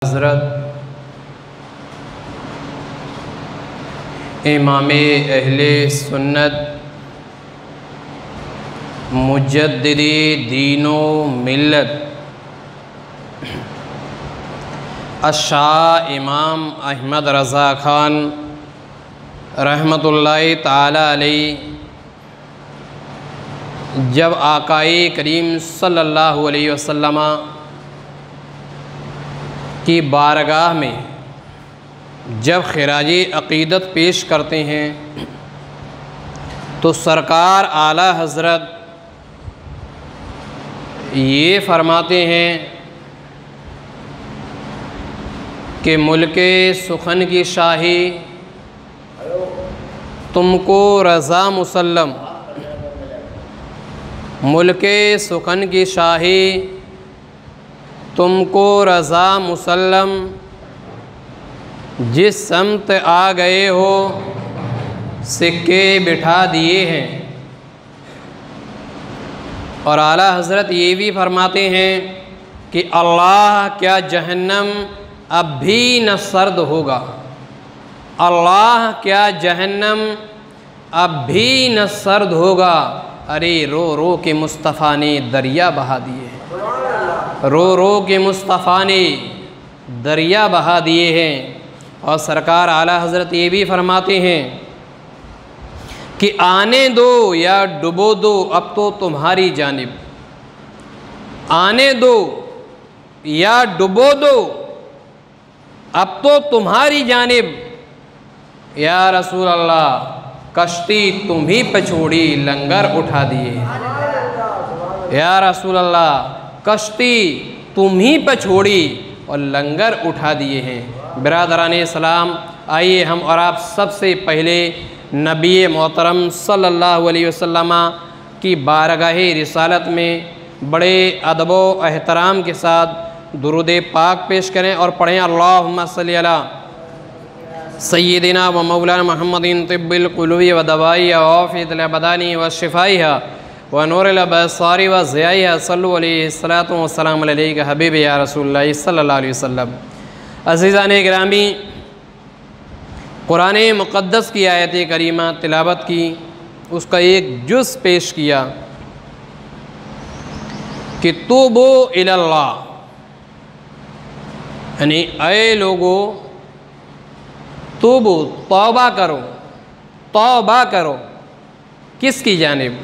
हज़रत इमाम अहले सुन्नत मुजद्दिदी दीनो मिल्लत अशाह इमाम अहमद रज़ा ख़ान रहमतुल्लाहि ताला अलैहि जब आकाए करीम सल्लल्लाहु अलैहि वसल्लम की बारगाह में जब खिराजी अक़ीदत पेश करते हैं तो सरकार आला हज़रत ये फरमाते हैं कि मुल्के सुखन की शाही तुमको रज़ा मुसल्लम, मुल्के सुखन की शाही तुमको रज़ा मुसल्लम, जिस समत आ गए हो सिक्के बिठा दिए हैं। और आला हज़रत ये भी फरमाते हैं कि अल्लाह क्या जहन्नम अब भी न सर्द होगा, अल्लाह क्या जहन्नम अब भी न सर्द होगा। अरे रो रो के मुस्तफ़ा ने दरिया बहा दिए हैं, रो रो के मुस्तफ़ा ने दरिया बहा दिए हैं। और सरकार आला हज़रत ये भी फरमाते हैं कि आने दो या डुबो दो अब तो तुम्हारी जानिब, आने दो या डुबो दो अब तो तुम्हारी जानिब। या रसूल अल्लाह कश्ती तुम ही पे छोड़ी लंगर उठा दिए, या रसूल अल्लाह कश्ती तुम ही पे छोड़ी और लंगर उठा दिए हैं। बिरादरान इस्लाम, आइए हम और आप सबसे पहले नबी मोहतरम सल्लल्लाहु अलैहि वसल्लम की बारगाह रिसालत में बड़े अदब व एहतराम के साथ दुरूद पाक पेश करें और पढ़ें अल्लाहुम्मा सल्ली अला सय्यिदिना व मौलाना मुहम्मदिन तिब्बिल क़ुलूबि व दवाई व आफ़ियतिल अबदानी व शिफ़ाइहा व नूरिल अबसारि व ज़ियाइहा सल्लु अलैहि सलातु व सलाम अलैका हबीबी या रसूलुल्लाह सल्लल्लाहु अलैहि वसल्लम। अज़ीज़ाने गिरामी, कुरान मुक़द्दस की आयत करीमा तिलावत की, उसका एक जुज़ पेश किया कि तूबू इलल्लाह, यानी ऐ लोगो तूबू तौबा करो, तौबा करो किसकी जानिब?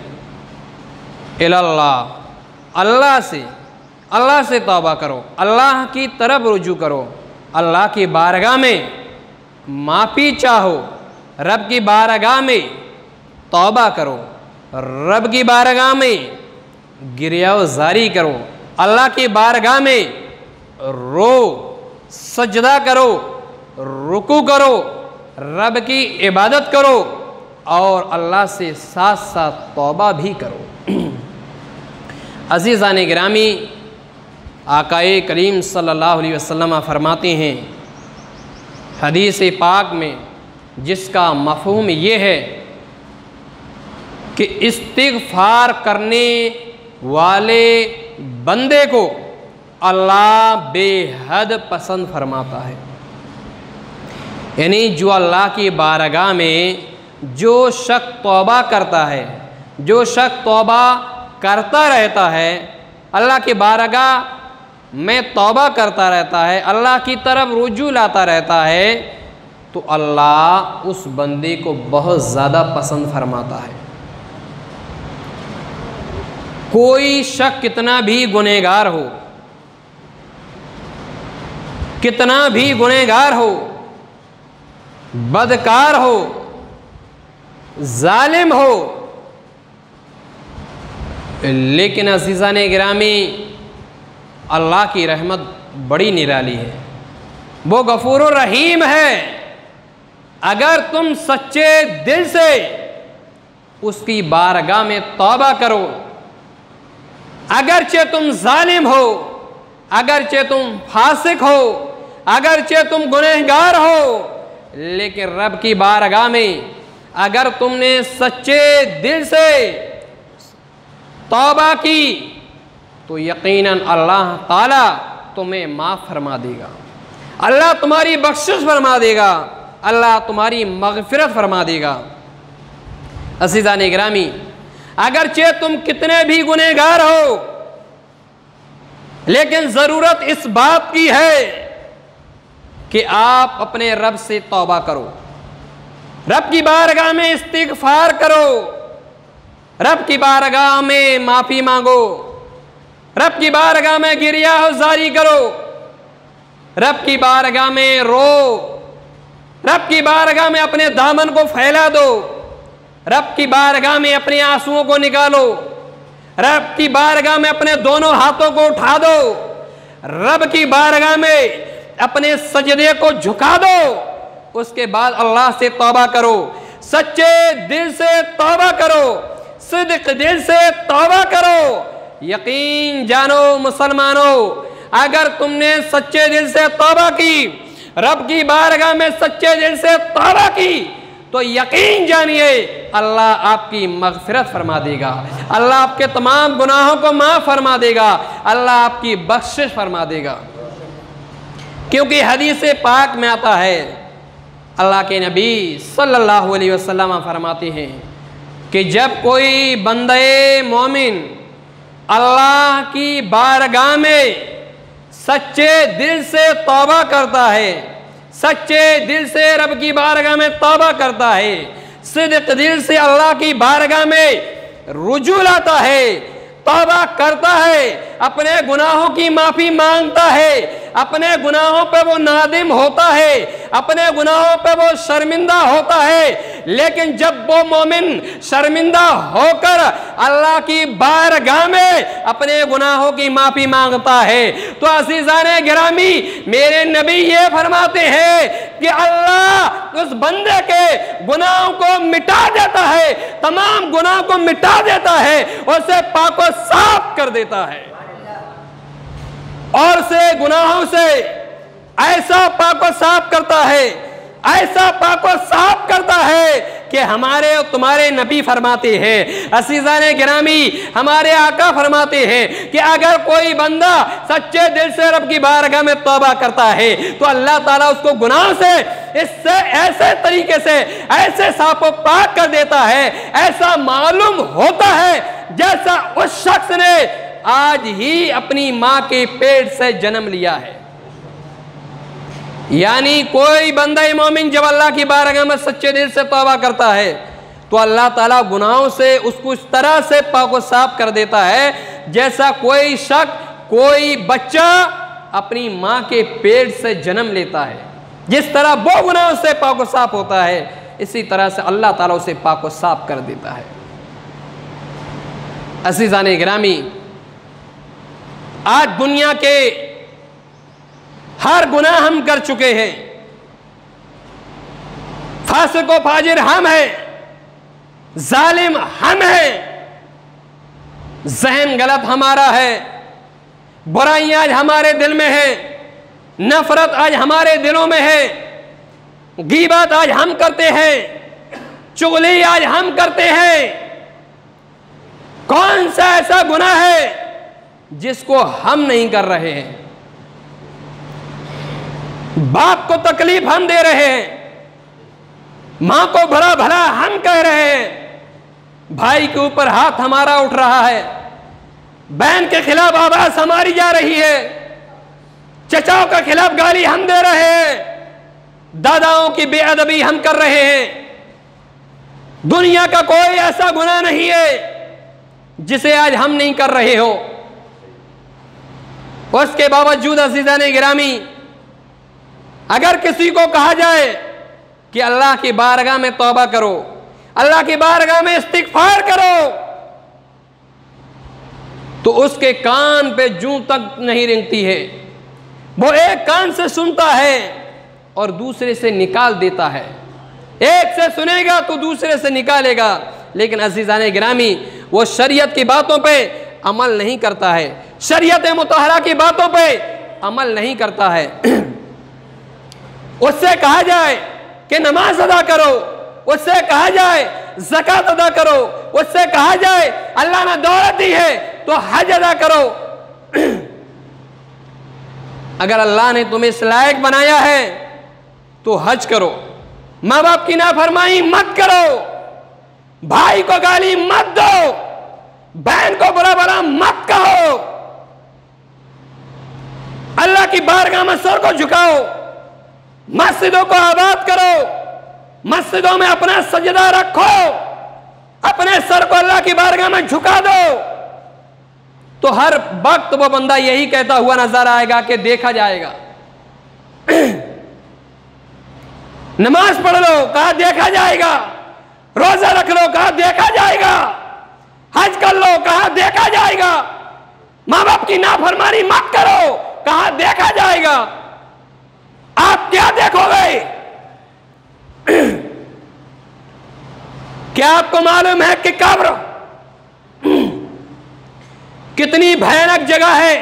इलल्लाह, अल्लाह से तौबा करो, अल्लाह की तरफ रुजू करो, अल्लाह की बारगाह में माफ़ी चाहो, रब की बारगाह में तौबा करो, रब की बारगाह में गिरियाज़ारी करो, अल्लाह की बारगाह में रो, सजदा करो, रुकू करो, रब की इबादत करो और अल्लाह से साथ साथ तौबा भी करो। अज़ीज़ाने गिरामी, आकाए करीम सल्लल्लाहु अलैहि वसल्लम फरमाते हैं हदीस पाक में, जिसका मफ़हूम ये है कि इस्तिग़फ़ार करने वाले बंदे को अल्लाह बेहद पसंद फरमाता है। यानी जो अल्लाह की बारगाह में जो शख्स तौबा करता है, जो शख्स तौबा करता रहता है, अल्लाह की बारगाह में तौबा करता रहता है, अल्लाह की तरफ रुजू लाता रहता है, तो अल्लाह उस बंदे को बहुत ज़्यादा पसंद फरमाता है। कोई शख्स कितना भी गुनहगार हो, कितना भी गुनहगार हो, बदकार हो, जालिम हो, लेकिन अज़ीज़ाने गिरामी, अल्लाह की रहमत बड़ी निराली है, वो गफूरुर रहीम है। अगर तुम सच्चे दिल से उसकी बारगाह में तौबा करो, अगरचे तुम जालिम हो, अगरचे तुम फासिक हो, अगरचे तुम गुनहगार हो, लेकिन रब की बारगाह में अगर तुमने सच्चे दिल से तौबा की तो यकीनन अल्लाह ताला तुम्हें माफ़ फरमा देगा। अल्लाह तुम्हारी बख्शिश फरमा देगा, अल्लाह तुम्हारी मगफिरत फरमा देगा। अज़ीज़ान गिरामी, अगरचे तुम कितने भी गुनहगार हो, लेकिन ज़रूरत इस बात की है कि आप अपने रब से तौबा करो, रब की बारगाह में इस्तिग़फ़ार करो, रब की बारगाह में माफ़ी मांगो, रब की बारगाह में गिरिया जारी करो, रब की बारगाह में रो, रब की बारगाह में अपने दामन को फैला दो, रब की बारगाह में अपने आंसुओं को निकालो, रब की बारगाह में अपने दोनों हाथों को उठा दो, रब की बारगाह में अपने सजदे को झुका दो। उसके बाद अल्लाह से तौबा करो, सच्चे दिल से तौबा करो, सिद्क दिल से तौबा करो। यकीन जानो मुसलमानों, अगर तुमने सच्चे दिल से तौबा की, रब की बारगाह में सच्चे दिल से तौबा की, तो यकीन जानिए अल्लाह आपकी मगफिरत फरमा देगा, अल्लाह आपके तमाम गुनाहों को माफ़ फरमा देगा, अल्लाह आपकी बख्शिश फरमा देगा। क्योंकि हदीस पाक में आता है, अल्लाह के नबी सल्लल्लाहु अलैहि वसल्लम फरमाते हैं कि जब कोई बंदे मोमिन अल्लाह की बारगाह में सच्चे दिल से तौबा करता है, सच्चे दिल से रब की बारगाह में तौबा करता है, सिद्क दिल से अल्लाह की बारगाह में रुजू लाता है, तौबा करता है, अपने गुनाहों की माफ़ी मांगता है, अपने गुनाहों पे वो नादिम होता है, अपने गुनाहों पे वो शर्मिंदा होता है। लेकिन जब वो मोमिन शर्मिंदा होकर अल्लाह की बारगाह में अपने गुनाहों की माफ़ी मांगता है, तो अज़ीज़ाने गिरामी, मेरे नबी ये फरमाते हैं कि अल्लाह उस बंदे के गुनाहों को मिटा देता है, तमाम गुनाहों को मिटा देता है, उसे पाको साफ कर देता है, और से गुनाहों से ऐसा पाको साफ करता है, ऐसा पाको साफ करता है कि हमारे और तुम्हारे नबी फरमाते हैं, अज़ीज़ाने गिरामी, हमारे आका फरमाते हैं कि अगर कोई बंदा सच्चे दिल से रब की बारगाह में तौबा करता है तो अल्लाह ताला उसको गुनाह से इससे ऐसे तरीके से ऐसे साफ़ो पाक कर देता है, ऐसा मालूम होता है जैसा उस शख्स ने आज ही अपनी मां के पेट से जन्म लिया है। यानी कोई बंदा मोमिन जब अल्लाह की बारगाह में सच्चे दिल से तौबा करता है तो अल्लाह ताला गुनाहों से उसको इस तरह से पाको साफ कर देता है जैसा कोई शख्स, कोई बच्चा अपनी मां के पेट से जन्म लेता है। जिस तरह वो गुनाहों से पाको साफ होता है, इसी तरह से अल्लाह ताला उसे पाको साफ कर देता है। अज़ीज़ाने गिरामी, आज दुनिया के हर गुनाह हम कर चुके हैं, फासिक व फाजिर हम हैं, जालिम हम हैं, जहन गलत हमारा है, बुराइयां आज हमारे दिल में है, नफरत आज हमारे दिलों में है, गीबत आज हम करते हैं, चुगली आज हम करते हैं। कौन सा ऐसा गुनाह है जिसको हम नहीं कर रहे हैं? बाप को तकलीफ हम दे रहे हैं, मां को भला भला हम कह रहे हैं, भाई के ऊपर हाथ हमारा उठ रहा है, बहन के खिलाफ आवाज हमारी जा रही है, चचाओं के खिलाफ गाली हम दे रहे हैं, दादाओं की बेअदबी हम कर रहे हैं। दुनिया का कोई ऐसा गुनाह नहीं है जिसे आज हम नहीं कर रहे हो। उसके बावजूद अज़ीज़ाने गिरामी, अगर किसी को कहा जाए कि अल्लाह की बारगाह में तौबा करो, अल्लाह की बारगाह में इस्तिग़फ़ार करो, तो उसके कान पे जूं तक नहीं रेंगती है। वो एक कान से सुनता है और दूसरे से निकाल देता है, एक से सुनेगा तो दूसरे से निकालेगा, लेकिन अज़ीज़ाने गिरामी वो शरीयत की बातों पे अमल नहीं करता है, शरीयत मुतहरा की बातों पे अमल नहीं करता है। उससे कहा जाए कि नमाज अदा करो, उससे कहा जाए ज़कात अदा करो, उससे कहा जाए अल्लाह ने दौलत दी है तो हज अदा करो, अगर अल्लाह ने तुम्हें इस लायक बनाया है तो हज करो, माँ बाप की नाफरमानी मत करो, भाई को गाली मत दो, बहन को बुरा भला मत कहो, अल्लाह की बारगाह में सर को झुकाओ, मस्जिदों को आबाद करो, मस्जिदों में अपना सजदा रखो, अपने सर को अल्लाह की बारगाह में झुका दो, तो हर वक्त वो बंदा यही कहता हुआ नजर आएगा कि देखा जाएगा। नमाज पढ़ लो, कहा देखा जाएगा, रोजा रख लो, कहा देखा जाएगा, हज कर लो, कहा देखा जाएगा, मां बाप की नाफरमानी मत करो, कहा देखा जाएगा। आप क्या देखोगे? क्या आपको मालूम है कि कब्र कितनी भयानक जगह है?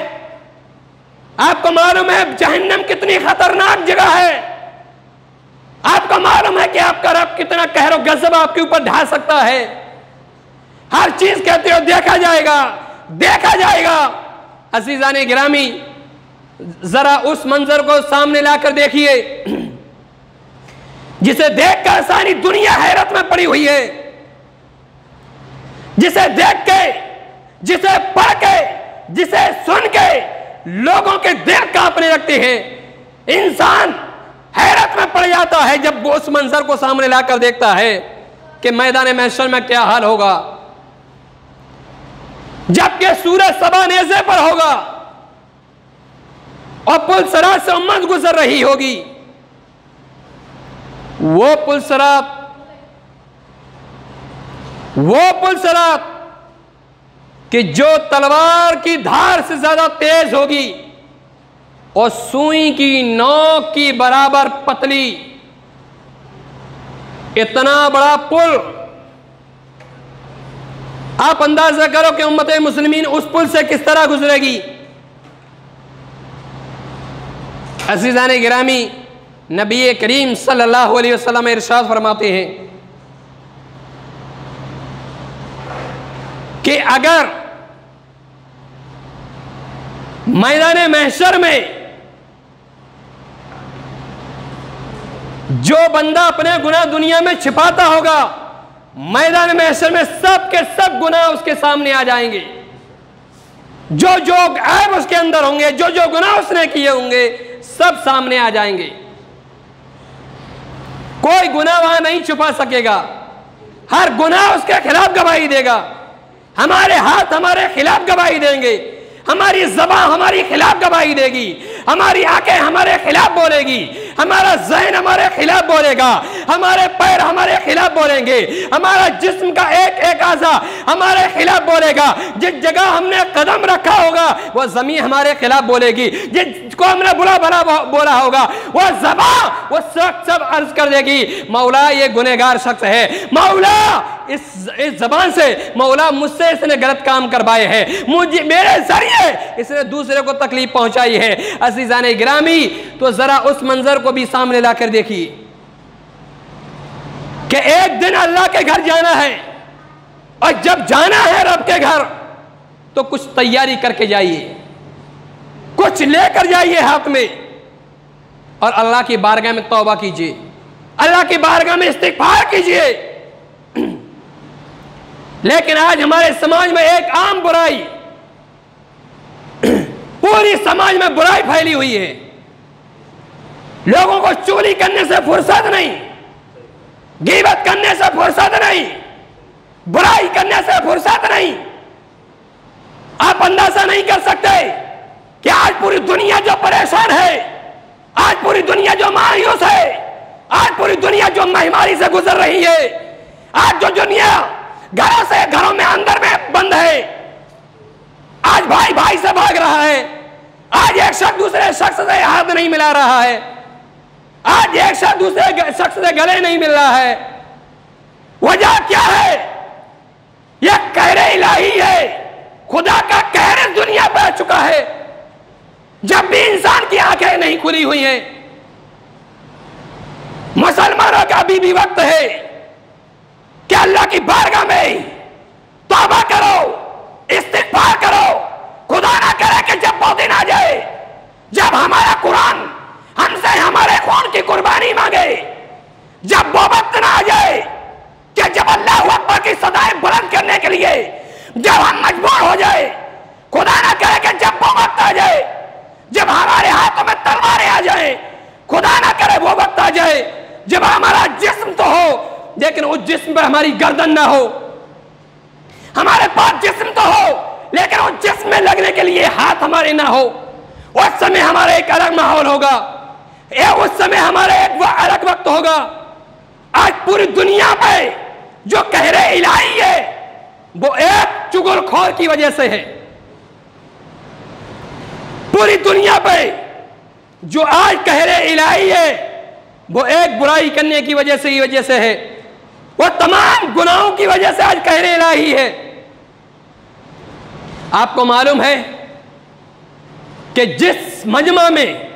आपको मालूम है जहन्नम कितनी खतरनाक जगह है? आपको मालूम है कि आपका रब कितना कहर और गजब आपके ऊपर ढा सकता है? हर चीज कहते हो देखा जाएगा, देखा जाएगा। अजीजाने गिरामी, जरा उस मंजर को सामने लाकर देखिए जिसे देखकर सारी दुनिया हैरत में पड़ी हुई है, जिसे देख के, जिसे पढ़ के, जिसे सुन के लोगों के दिल कांपने लगते हैं। इंसान हैरत में पड़ जाता है जब वो उस मंजर को सामने लाकर देखता है कि मैदान महशर में क्या हाल होगा, जबकि सूरज सबा नेज़े पर होगा और पुल सरात से उम्मत गुजर रही होगी। वो पुल सरात कि जो तलवार की धार से ज्यादा तेज होगी और सुई की नोक की बराबर पतली, इतना बड़ा पुल। आप अंदाजा करो कि उम्मत मुस्लिमीन उस पुल से किस तरह गुजरेगी। अज़ीज़ाने गिरामी, नबी करीम सल्लल्लाहु अलैहि वसल्लम इरशाद फरमाते हैं कि अगर मैदान महशर में जो बंदा अपने गुनाह दुनिया में छिपाता होगा, मैदान महशर में सब के सब गुनाह उसके सामने आ जाएंगे। जो जो ऐब उसके अंदर होंगे, जो जो गुनाह उसने किए होंगे, सब सामने आ जाएंगे। कोई गुनाह वहां नहीं छुपा सकेगा, हर गुनाह उसके खिलाफ गवाही देगा। हमारे हाथ हमारे खिलाफ गवाही देंगे, हमारी ज़बान हमारी खिलाफ गवाही देगी, हमारी आंखें हमारे खिलाफ बोलेगी, हमारा ज़हन हमारे खिलाफ बोलेगा, हमारे पैर हमारे खिलाफ बोलेंगे, हमारा जिस्म का एक एक आज़ा हमारे खिलाफ बोलेगा। जिस जगह हमने कदम रखा होगा वह ज़मीन हमारे खिलाफ बोलेगी, जिसको हमने बुरा भला बोला होगा वह ज़बान वो सब अर्ज कर देगी, मौला ये गुनहगार शख्स है, मौला इस ज़बान से, मौला मुझसे इसने गलत काम करवाए हैं, मुझे मेरे जरिए इसने दूसरे को तकलीफ पहुंचाई है। अज़ीज़ाने गिरामी, तो जरा उस मंजर को भी सामने लाकर देखिए कि एक दिन अल्लाह के घर जाना है, और जब जाना है रब के घर तो कुछ तैयारी करके जाइए, कुछ लेकर जाइए हाथ में, और अल्लाह की बारगाह में तौबा कीजिए, अल्लाह की बारगाह में इस्तिग़फ़ार कीजिए। लेकिन आज हमारे समाज में एक आम बुराई, पूरी समाज में बुराई फैली हुई है। लोगों को चुगली करने से फुर्सत नहीं, गीबत करने से फुर्सत नहीं, बुराई करने से फुर्सत नहीं। आप अंदाजा नहीं कर सकते कि आज पूरी दुनिया जो परेशान है, आज पूरी दुनिया जो मायूस है, आज पूरी दुनिया जो महामारी से गुजर रही है, आज जो दुनिया घरों में अंदर में बंद है, आज भाई भाई से भाग रहा है, आज एक शख्स दूसरे शख्स से हाथ नहीं मिला रहा है, आज एक शख्स दूसरे शख्स से गले नहीं मिल रहा है। वजह क्या है? यह कहर इलाही है, खुदा का कहर इस दुनिया पर आ चुका है। जब भी इंसान की आंखें नहीं खुली हुई हैं, मुसलमानों का अभी भी वक्त है कि अल्लाह की बारगाह में तौबा करो, इस्तिग़फ़ार करो। खुदा ना करे कि जब वो दिन आ जाए जब हमारा कुरान हमसे हमारे खून की कुर्बानी मांगे, जब वो वक्त ना आ जाए कि जब अल्लाह अकबर की सदाएं बुलंद करने के लिए जब हम मजबूर हो जाए, खुदा ना करे कि जब वो वक्त आ जाए जब हमारे हाथों में तलवारें आ जाए, खुदा ना करे वो वक्त आ जाए जब हमारा जिस्म तो हो लेकिन उस जिस्म पर हमारी गर्दन ना हो, हमारे पास जिस्म तो हो लेकिन उस जिस्म में लगने के लिए हाथ हमारे ना हो। उस समय हमारा एक अलग माहौल होगा, उस समय हमारा एक अलग वक्त होगा। आज पूरी दुनिया में जो कहरे इलाही है वो एक चुगलखोर की वजह से है। पूरी दुनिया पे जो आज कहरे इलाही है वो एक बुराई करने की वजह से है, वो तमाम गुनाहों की वजह से आज कहरे इलाही है। आपको मालूम है कि जिस मजमा में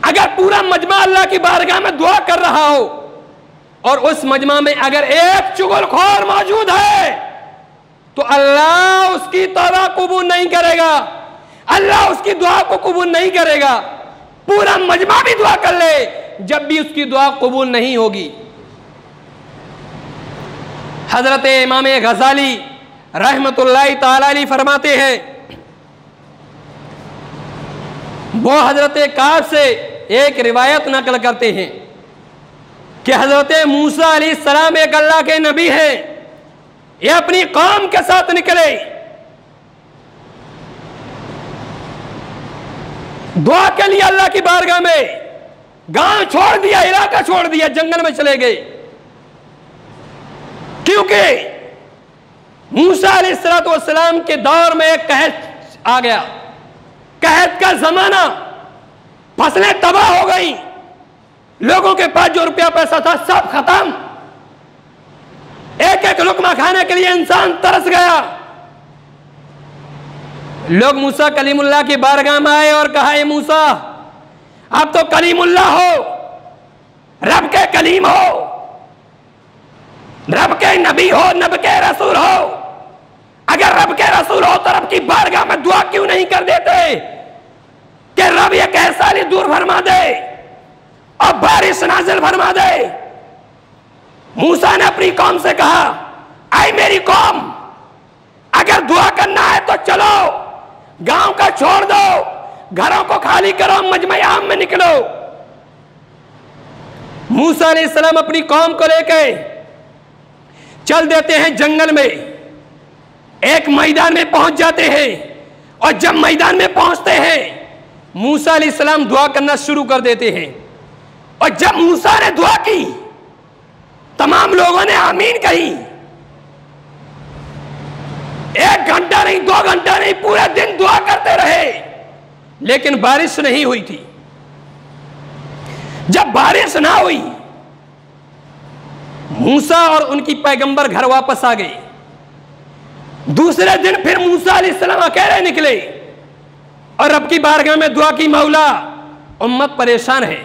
अगर पूरा मजमा अल्लाह की बारगाह में दुआ कर रहा हो और उस मजमा में अगर एक चुगलखोर मौजूद है तो अल्लाह उसकी तौबा कबूल नहीं करेगा, अल्लाह उसकी दुआ को कबूल नहीं करेगा। पूरा मजमा भी दुआ कर ले जब भी उसकी दुआ कबूल नहीं होगी। हजरत इमाम गजाली रहमतुल्लाहि ताला अलैहि फरमाते हैं, वो हजरत काब से एक रिवायत नकल करते हैं कि हजरत मूसा अलैहिस्सलाम एक अल्लाह के नबी हैं, ये अपनी कौम के साथ निकले, दुआ के लिए अल्लाह की बारगाह में, गांव छोड़ दिया, इलाका छोड़ दिया, जंगल में चले गए, क्योंकि मूसा अलैहिस्सलाम के दौर में एक कहत आ गया, कहत का जमाना, फसलें तबाह हो गई, लोगों के पास जो रुपया पैसा था सब खत्म, एक एक लुकमा खाने के लिए इंसान तरस गया। लोग मूसा कलीमुल्लाह की बारगाह में आए और कहा, मूसा आप तो कलीमुल्लाह हो, रब के कलीम हो, रब के नबी हो, नब के रसूल हो, अगर रब के रसूल हो तो रब की बारगाह में दुआ क्यों नहीं कर देते कि रब ये कहसाली दूर फरमा दे और बारिश नाजिल फरमा दे। मूसा ने अपनी कौम से कहा, आई मेरी कौम, अगर दुआ करना है तो चलो, गांव का छोड़ दो, घरों को खाली करो, मजमे आम में निकलो। मूसा अलैहिस्सलाम अपनी कौम को लेकर चल देते हैं जंगल में, एक मैदान में पहुंच जाते हैं और जब मैदान में पहुंचते हैं मूसा अलैहिस्सलाम दुआ करना शुरू कर देते हैं। और जब मूसा ने दुआ की तमाम लोगों ने आमीन कही, 1 घंटा नहीं, 2 घंटा नहीं, पूरा दिन दुआ करते रहे लेकिन बारिश नहीं हुई थी। जब बारिश ना हुई मूसा और उनकी पैगंबर घर वापस आ गए। दूसरे दिन फिर मूसा अलैहिस्सलाम अकेले निकले और रब की बारगाह में दुआ की, मौला उम्मत परेशान है,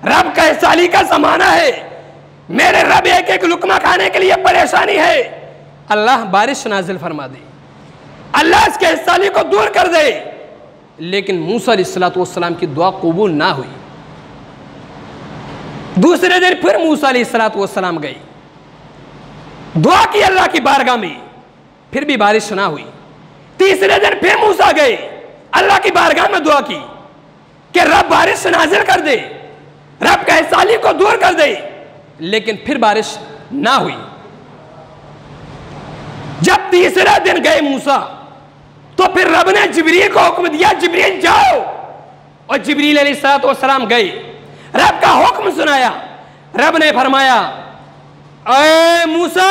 रब का साली का जमाना है, मेरे रब एक एक लुकमा खाने के लिए परेशानी है, अल्लाह बारिश नाजिल फरमा दे, अल्लाह इसके साली को दूर कर दे। लेकिन मूसा अलैहिस्सलाम की दुआ कबूल ना हुई। दूसरे दिन फिर मूसा अलैहिस्सलाम गए, दुआ की अल्लाह की बारगाह में, फिर भी बारिश ना हुई। तीसरे दिन फिर मूसा गए, अल्लाह की बारगाह में दुआ की कि रब बारिश नाजिल कर दे, रब का साली को दूर कर दे, लेकिन फिर बारिश ना हुई। जब तीसरा दिन गए मूसा तो फिर रब ने जिब्रील को हुक्म दिया, जिब्रील जाओ, और जिब्रील अलैहिस्सलाम गए, रब का हुक्म सुनाया। रब ने फरमाया, ऐ मूसा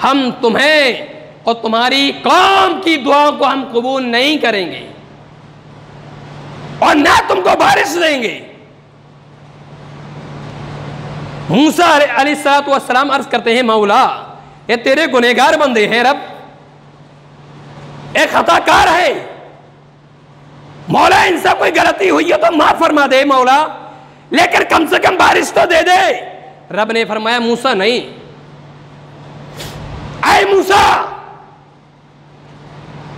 हम तुम्हें और तुम्हारी कौम की दुआओं को हम कबूल नहीं करेंगे और ना तुमको बारिश देंगे। मूसा अलैहिस्सलाम अर्ज करते हैं, मौला ये तेरे गुनहगार बंदे हैं, रब एक खताकार है, मौला इनसे कोई गलती हुई है तो माफ फरमा दे मौला, लेकिन कम से कम बारिश तो दे दे। रब ने फरमाया, मूसा नहीं, ऐ मूसा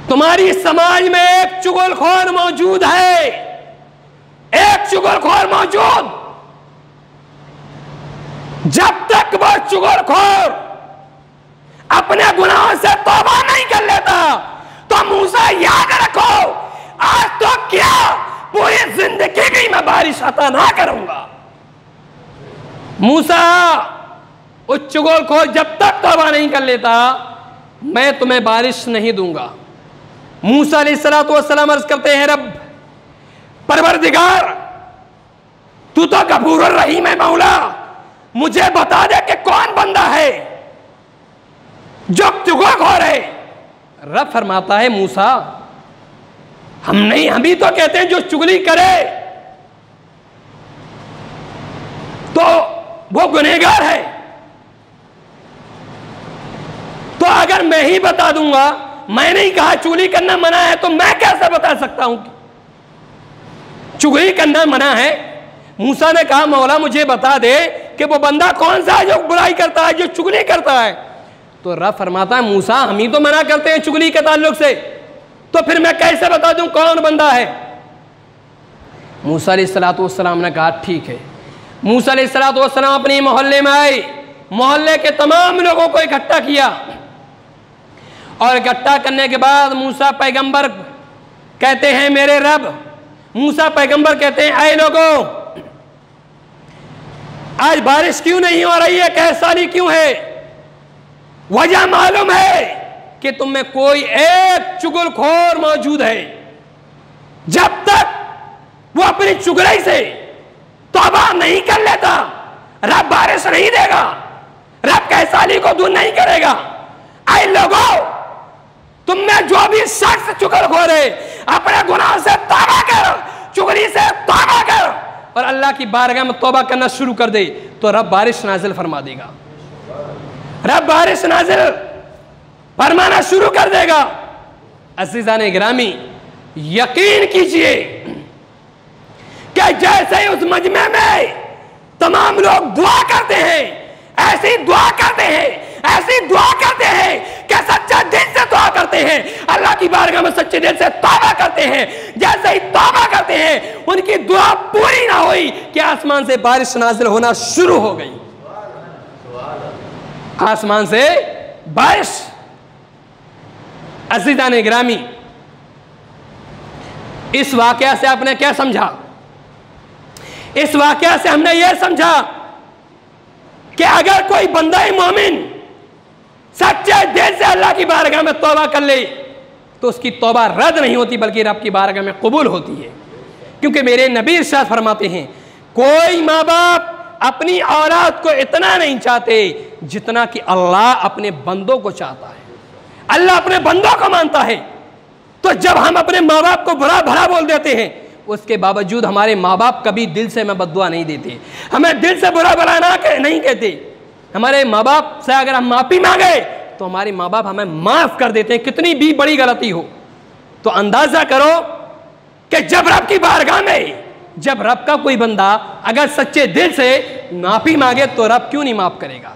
तुम्हारी समाज में एक चुगलखोर मौजूद है, एक चुगलखोर मौजूद। जब तक वो चुगलखोर अपने गुनाहों से तौबा नहीं कर लेता, तो मूसा याद रखो, आज तो क्या पूरी जिंदगी की मैं बारिश अता ना करूंगा। मूसा उस चुगलखोर जब तक तौबा नहीं कर लेता, मैं तुम्हें बारिश नहीं दूंगा। मूसा अलैहिस्सलातु वस्सलाम अर्ज करते हैं, रब परवरदिगार, तू तो गफूर रहीम है मौला, मुझे बता दे कि कौन बंदा है जो चुगलखोर है। रब फरमाता है, मूसा हम नहीं, हम ही तो कहते हैं जो चुगली करे तो वो गुनहगार है। तो अगर मैं ही बता दूंगा, मैंने ही कहा चुगली करना मना है, तो मैं कैसे बता सकता हूं चुगली करना मना है। मूसा ने कहा, मौला मुझे बता दे कि वो बंदा कौन सा है जो बुराई करता है, जो चुगली करता है। तो रब फरमाता है, मूसा हम ही तो मना करते हैं चुगली के ताल्लुक से, तो फिर मैं कैसे बता दूं कौन बंदा है। मूसा अलैहिस्सलातु वस्सलाम ने कहा ठीक है। मूसा अलैहिस्सलातु वस्सलाम अपने मोहल्ले में आए, मोहल्ले के तमाम लोगों को इकट्ठा किया, और इकट्ठा करने के बाद मूसा पैगंबर कहते हैं, मेरे रब। मूसा पैगंबर कहते हैं, ऐ लोगों, आज बारिश क्यों नहीं हो रही है, कहसाली क्यों है? वजह मालूम है कि तुम में कोई एक चुगलखोर मौजूद है। जब तक वो अपनी चुगली से तौबा नहीं कर लेता, रब बारिश नहीं देगा, रब कहसाली को दूर नहीं करेगा। ऐ लोगों, तुम में जो भी शख्स चुगलखोर है, अपने गुनाह से तौबा कर, चुगली से तौबा कर, और अल्लाह की बारगाह में तौबा करना शुरू कर दे, तो रब बारिश नाजिल फरमा देगा। रब बारिश नाजिल फरमाना शुरू कर देगा। अज़ीज़ान गिरामी, यकीन कीजिए कि जैसे ही उस मजमे में तमाम लोग दुआ करते हैं, ऐसी दुआ करते हैं, ऐसी दुआ करते हैं कि सच्चा दिल से दुआ करते हैं, अल्लाह की बारगाह में सच्चे दिल से तौबा करते हैं। जैसे ही तौबा करते हैं, उनकी दुआ पूरी ना हुई कि आसमान से बारिश नाजिल होना शुरू हो गई। आसमान से बारिश। अज़ीज़ान गिरामी, इस वाकया से आपने क्या समझा? इस वाकया से हमने यह समझा कि अगर कोई बंदा मोमिन सच्चे दिल से अल्लाह की बारगाह में तौबा कर ले, तो उसकी तौबा रद्द नहीं होती, बल्कि रब की बारगाह में कबूल होती है। क्योंकि मेरे नबी इरशाद फरमाते हैं, कोई माँ बाप अपनी औलाद को इतना नहीं चाहते जितना कि अल्लाह अपने बंदों को चाहता है। अल्लाह अपने बंदों को मानता है। तो जब हम अपने माँ बाप को बुरा भला बोल देते हैं, उसके बावजूद हमारे माँ बाप कभी दिल से हमें बद्दुआ नहीं देते, हमें दिल से बुरा भला नहीं कहते। हमारे माँ बाप से अगर हम माफी मांगे, तो हमारे माँ बाप हमें माफ कर देते हैं, कितनी भी बड़ी गलती हो। तो अंदाजा करो कि जब रब की बारगाह में, जब रब का कोई बंदा अगर सच्चे दिल से माफी मांगे, तो रब क्यों नहीं माफ करेगा।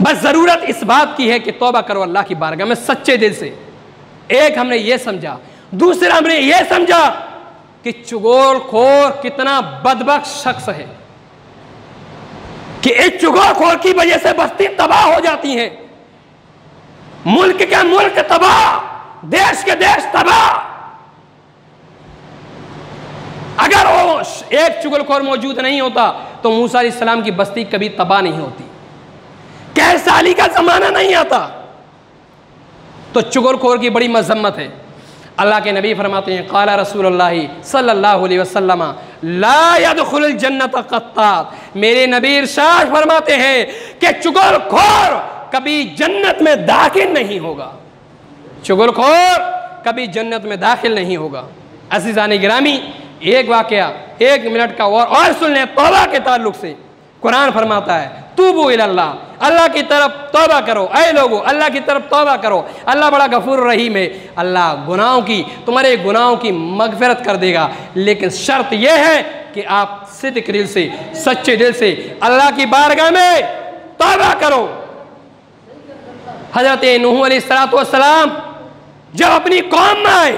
बस जरूरत इस बात की है कि तौबा करो अल्लाह की बारगाह में सच्चे दिल से। एक हमने ये समझा। दूसरा हमने ये समझा कि चुगलखोर कितना बदबख्त शख्स है, कि इस चुगलखोर की वजह से बस्ती तबाह हो जाती है, मुल्क के मुल्क तबाह, देश के देश तबाह। अगर वो एक चुगलखोर मौजूद नहीं होता, तो मूसा अलैहिस्सलाम की बस्ती कभी तबाह नहीं होती, कहसाली का जमाना नहीं आता। तो चुगलखोर की बड़ी मजम्मत है। अल्लाह के नबी फरमाते हैं, क़ाला रसूलुल्लाह सल्लल्लाहु अलैहि वसल्लम ला यदखुलुल जन्नत क़त्तात। मेरे नबी इरशाद फरमाते हैं कि चुगलखोर कभी जन्नत में दाखिल नहीं होगा। चुगलखोर कभी जन्नत में दाखिल नहीं होगा। अज़ीज़ान गिरामी, एक वाकया 1 मिनट का और सुन लें तौबा के ताल्लुक से। कुरान फरमाता है, तूबू इलल्लाह, अल्लाह की तरफ तौबा करो। ऐ लोगो, अल्लाह की तरफ तौबा करो। अल्लाह बड़ा गफूर रहीम है। अल्लाह गुनाहों की, तुम्हारे गुनाहों की मगफिरत कर देगा, लेकिन शर्त यह है कि आप सिद्क दिल से, सच्चे दिल से अल्लाह की बारगाह में तौबा करो। हज़रत नूह अलैहिस्सलातु वस्सलाम जब अपनी कौम में आए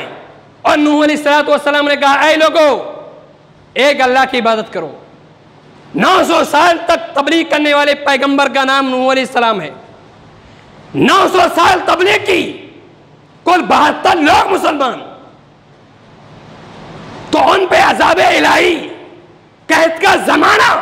और नूह अलैहिस्सलाम ने कहा, ऐ लोगों, एक अल्लाह की इबादत करो। 900 साल तक तबलीग करने वाले पैगंबर का नाम नूह अलैहिस्सलाम है। 900 साल तबलीग की, कुल 72 लोग मुसलमान, तो उन पे अज़ाब इलाही, कहत का जमाना